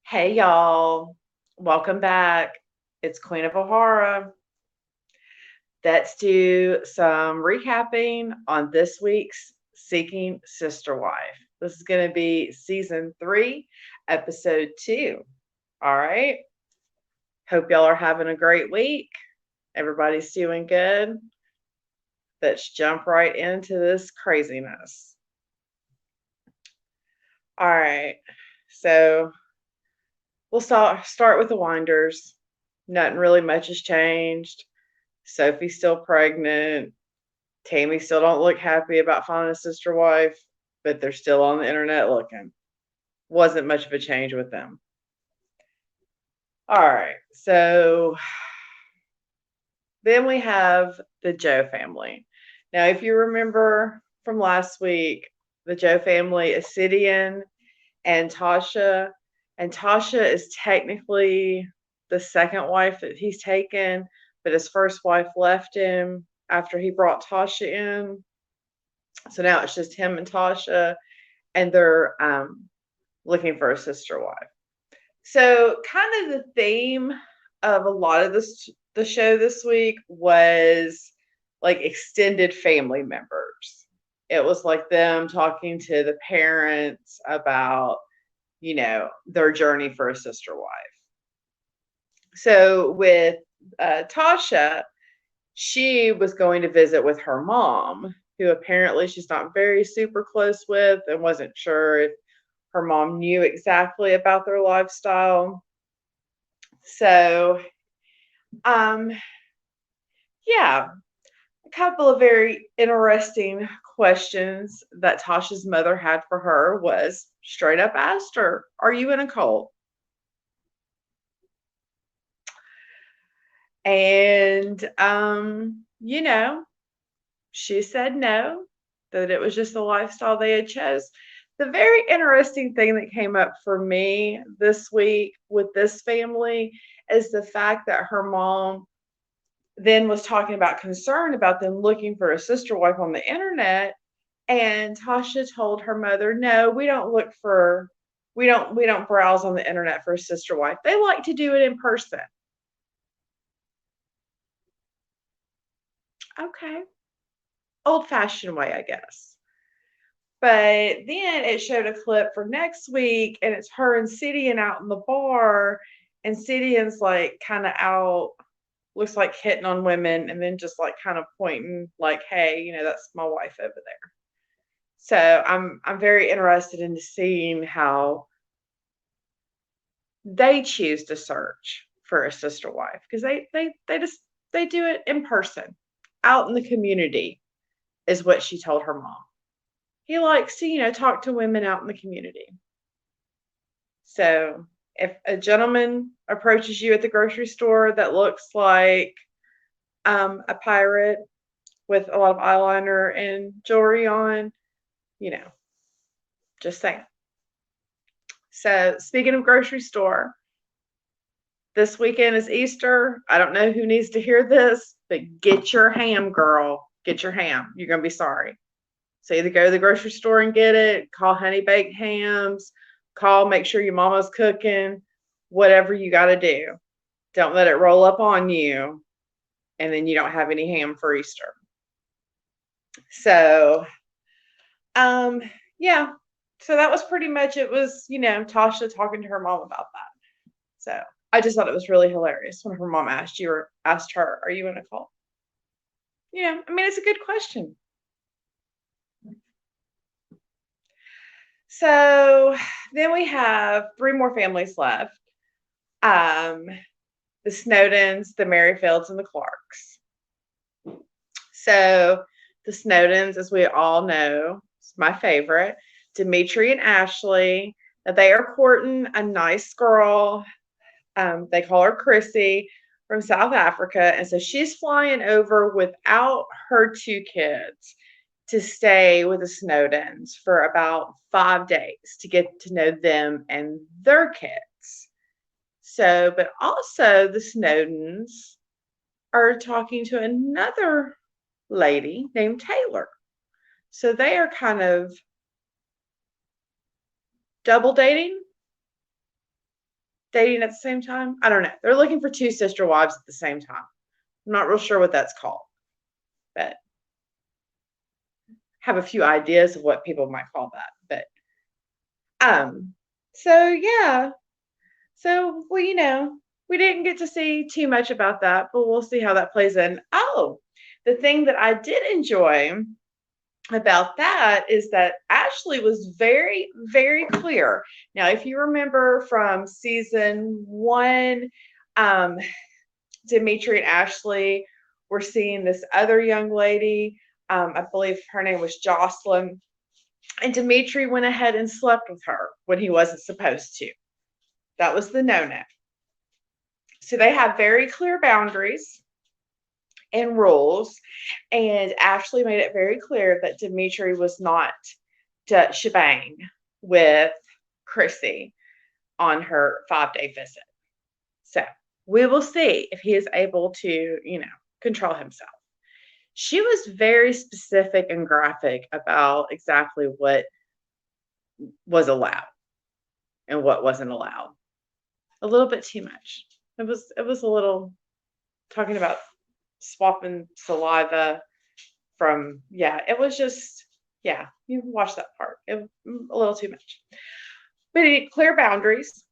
Hey y'all, welcome back. It's Queen of O'Hara. Let's do some recapping on this week's Seeking Sister Wife. This is going to be season 3, episode 2. All right. Hope y'all are having a great week. Everybody's doing good. Let's jump right into this craziness. All right. So we'll start with the Winders. Nothing really much has changed. Sophie's still pregnant. Tammy still don't look happy about finding a sister wife, but they're still on the internet looking. Wasn't much of a change with them. All right, so then we have the Joe family. Now, if you remember from last week, the Joe family is Sidian and Tasha is technically the second wife that he's taken, but his first wife left him after he brought Tasha in. So now it's just him and Tasha, and they're looking for a sister wife. So, kind of the theme of a lot of the show this week was like extended family members. It was like them talking to the parents about, their journey for a sister wife. So with Tasha, she was going to visit with her mom, who apparently she's not very super close with and wasn't sure if her mom knew exactly about their lifestyle. So, um, yeah, a couple of very interesting questions that Tasha's mother had for her was straight up asked her, "Are you in a cult?" And, she said no, that it was just the lifestyle they had chose. The very interesting thing that came up for me this week with this family is the fact that her mom then was talking about concern about them looking for a sister wife on the internet, and Tasha told her mother, "No, we don't browse on the internet for a sister wife. They like to do it in person." Okay. Old-fashioned way, I guess. But then it showed a clip for next week, and it's her and Sidian out in the bar, and Sidian's like kind of out, looks like hitting on women, and then just like kind of pointing, like, "Hey, that's my wife over there." So I'm very interested in seeing how they choose to search for a sister wife because they do it in person, out in the community, is what she told her mom. He likes to, talk to women out in the community. So if a gentleman approaches you at the grocery store that looks like a pirate with a lot of eyeliner and jewelry on, you know, just saying. So speaking of grocery store, this weekend is Easter. I don't know who needs to hear this, but get your ham, girl. Get your ham. You're going to be sorry. So either go to the grocery store and get it, call Honey Baked Hams, make sure your mama's cooking, whatever you got to do. Don't let it roll up on you, and then you don't have any ham for Easter. So, um, yeah. So that was pretty much it. Was Tasha talking to her mom about that. So I just thought it was really hilarious when her mom asked her, "Are you in a cult?" I mean, it's a good question. So then we have 3 more families left. Um, the Snowdens, the Merrifields, and the Clarks. So the Snowdens, as we all know, is my favorite. Dimitri and Ashley. They are courting a nice girl. They call her Chrissy from South Africa. And so she's flying over without her 2 kids to stay with the Snowdens for about 5 days to get to know them and their kids. So, but also the Snowdens are talking to another lady named Taylor. So they are kind of double dating. dating at the same time. I don't know. They're looking for two sister wives at the same time. I'm not real sure what that's called, but have a few ideas of what people might call that. But so yeah. So well, we didn't get to see too much about that, but we'll see how that plays in. Oh, the thing that I did enjoy about that is that Ashley was very, very clear. Now, if you remember from season one, um, Dimitri and Ashley were seeing this other young lady. I believe her name was Jocelyn. And Dimitri went ahead and slept with her when he wasn't supposed to. That was the no-no. So they have very clear boundaries and rules. And Ashley made it very clear that Dimitri was not to shebang with Chrissy on her 5-day visit. So we will see if he is able to, control himself. She was very specific and graphic about exactly what was allowed and what wasn't allowed. A little bit too much. It was a little talking about swapping saliva from, it was just, you can watch that part. It was a little too much. But clear boundaries.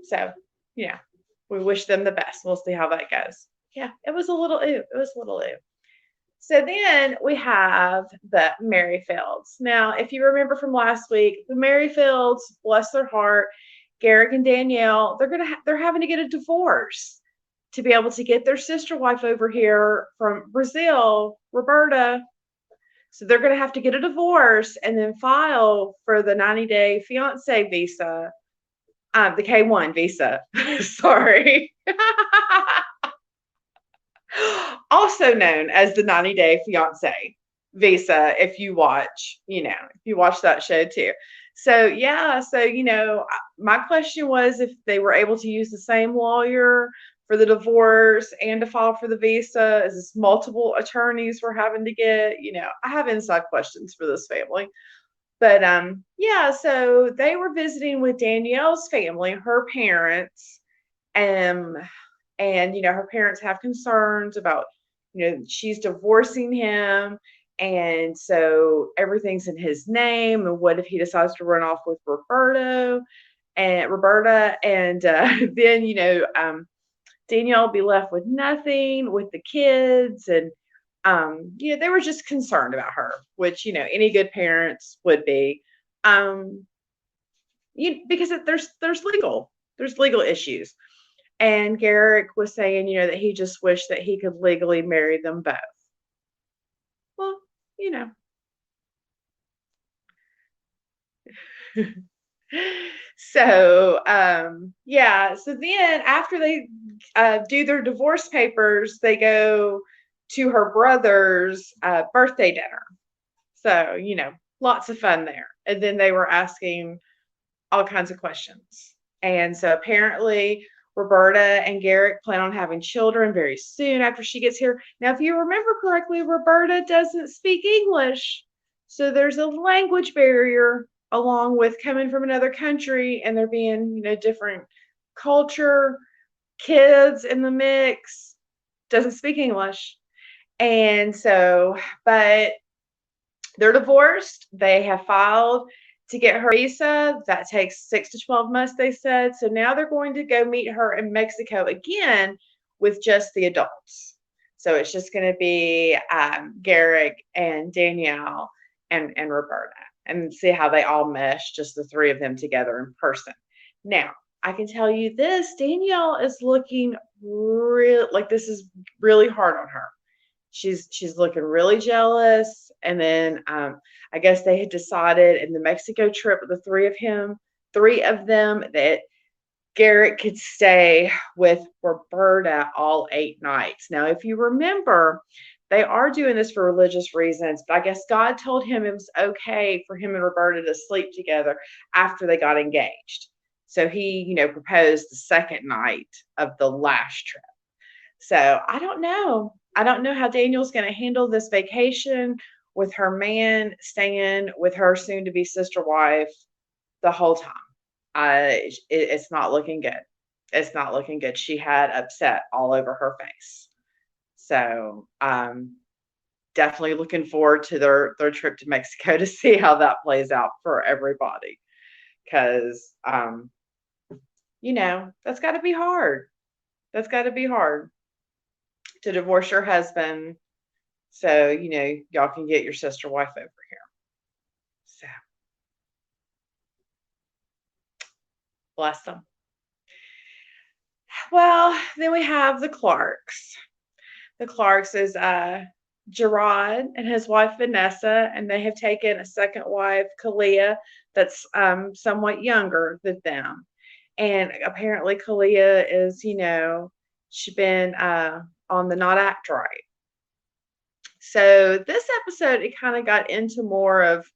So, we wish them the best. We'll see how that goes. Yeah, it was a little ooh. So then we have the Merrifields. Now, if you remember from last week, the Merrifields, bless their heart, Garrett and Danielle, they're having to get a divorce to be able to get their sister wife over here from Brazil, Roberta. So they're going to have to get a divorce and then file for the 90-day fiance visa, the K1 visa. Sorry. Also known as the 90-day fiance visa, if you watch that show too. So my question was if they were able to use the same lawyer for the divorce and to file for the visa. Is this multiple attorneys we're having to get? I have inside questions for this family. But so they were visiting with Danielle's family, her parents, and her parents have concerns about, she's divorcing him. And so everything's in his name. And what if he decides to run off with Roberta? And then, Danielle will be left with nothing with the kids. And, they were just concerned about her, which, any good parents would be. Because there's legal issues. And Garrett was saying, that he just wished that he could legally marry them both. Well, So, so then after they do their divorce papers, they go to her brother's birthday dinner. So, lots of fun there. And then they were asking all kinds of questions. And so apparently Roberta and Garrett plan on having children very soon after she gets here. Now, if you remember correctly, Roberta doesn't speak English. So there's a language barrier along with coming from another country and there being, different culture, kids in the mix, doesn't speak English. And so, but they're divorced. They have filed to get her visa. That takes 6 to 12 months, they said. So now they're going to go meet her in Mexico again with just the adults. So it's just going to be Garrick and Danielle and Roberta, and see how they all mesh, just the three of them together in person. Now, I can tell you this, Danielle is looking real, like this is really hard on her. She's looking really jealous. And then I guess they had decided in the Mexico trip, the three of them, that Garrett could stay with Roberta all 8 nights. Now, if you remember, they are doing this for religious reasons, but I guess God told him it was okay for him and Roberta to sleep together after they got engaged. So he, proposed the second night of the last trip. So I don't know. I don't know how Daniel's going to handle this vacation with her man staying with her soon-to-be sister wife the whole time. it's not looking good. It's not looking good. She had upset all over her face. So, definitely looking forward to their trip to Mexico to see how that plays out for everybody. 'Cause, that's gotta be hard. That's gotta be hard to divorce your husband so, y'all can get your sister wife over here. So, bless them. Well, then we have the Clarks. The Clarks is Gerard and his wife Vanessa, and they have taken a second wife, Kalia, that's somewhat younger than them. And apparently, Kalia is, she's been on the Not Act Right. So this episode, it kind of got into more of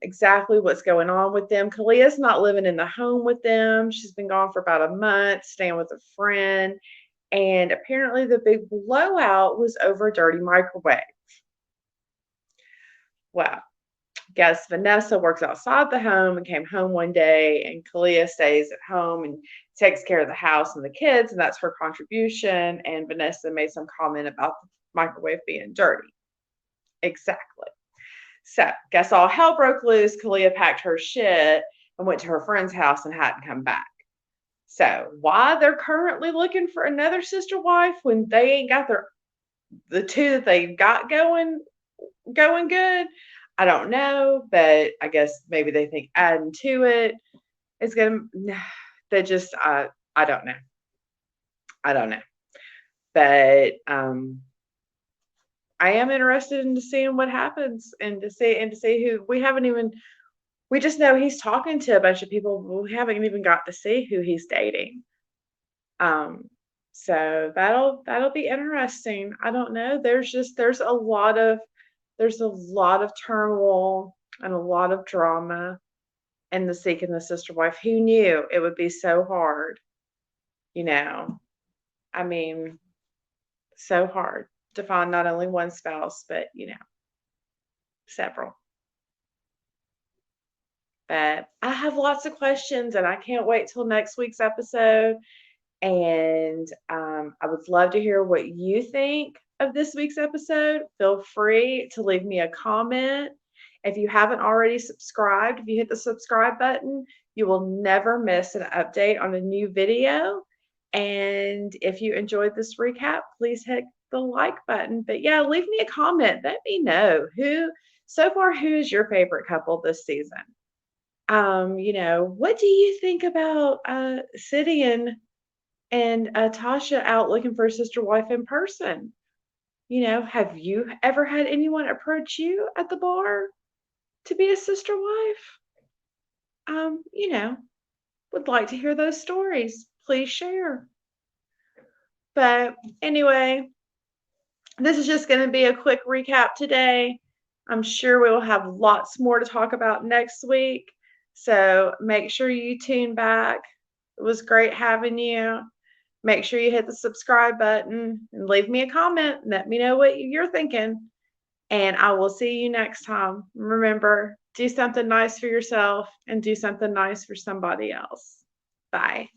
exactly what's going on with them. Kalia's not living in the home with them. She's been gone for about a month, staying with a friend. And apparently the big blowout was over a dirty microwave. Well, guess Vanessa works outside the home and came home one day, and Kalia stays at home and takes care of the house and the kids, and that's her contribution. And Vanessa made some comment about the microwave being dirty. Exactly. So, guess all hell broke loose. Kalia packed her shit and went to her friend's house and hadn't come back. So, why they're currently looking for another sister wife when they ain't got the two that they've got going good, I don't know, but I guess maybe they think adding to it is gonna. They just I don't know. I don't know, but I am interested in seeing what happens and to see who we haven't even. We just know he's talking to a bunch of people. We haven't even got to see who he's dating. So that'll be interesting. I don't know. There's a lot of turmoil and a lot of drama in the seeking the sister wife. Who knew it would be so hard? You know, I mean, so hard to find not only one spouse, but several. But I have lots of questions and I can't wait till next week's episode. And I would love to hear what you think of this week's episode. Feel free to leave me a comment. If you haven't already subscribed, if you hit the subscribe button, you will never miss an update on a new video. And if you enjoyed this recap, please hit the like button. But yeah, leave me a comment. Let me know who is your favorite couple this season? What do you think about Sidian and Tasha out looking for a sister wife in person? Have you ever had anyone approach you at the bar to be a sister wife? Would like to hear those stories. Please share. But anyway, this is just going to be a quick recap today. I'm sure we will have lots more to talk about next week. So make sure you tune back. It was great having you. Make sure you hit the subscribe button and leave me a comment. Let me know what you're thinking. And I will see you next time. Remember, do something nice for yourself and do something nice for somebody else. Bye.